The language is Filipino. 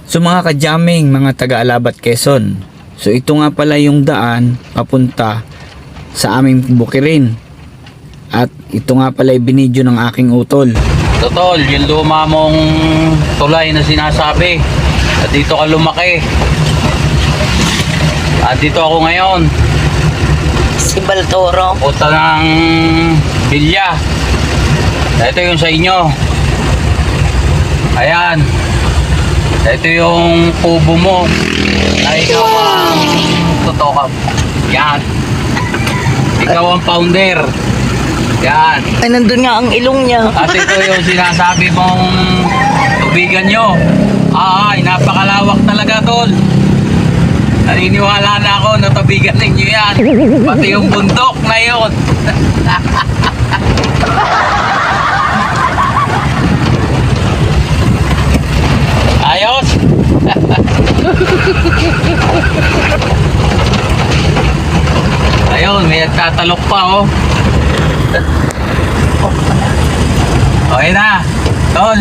So mga ka-jamming, mga taga-Alabat, Quezon. So ito nga pala yung daan papunta sa aming bukirin. At ito nga pala yung binidyo ng aking utol. Totol, yung luma mong tulay na sinasabi. At dito ka lumaki. At dito ako ngayon. Si Baltoro. Punta ng Bilya. Ito yung sa inyo. Ayan. Ito yung kubo mo. Ay, ikaw ang totoo ka. Yan. Ikaw ang founder. Yan. Ay, nandun nga ang ilong niya. At ito yung sinasabi mong tubigan nyo. Ay, napakalawak talaga, tol. Naniniwala na ako na tubigan ninyo yan. Pati yung bundok na yun. Ayos. Ayun, may nagtatalok pa, oh. Okay na, tol.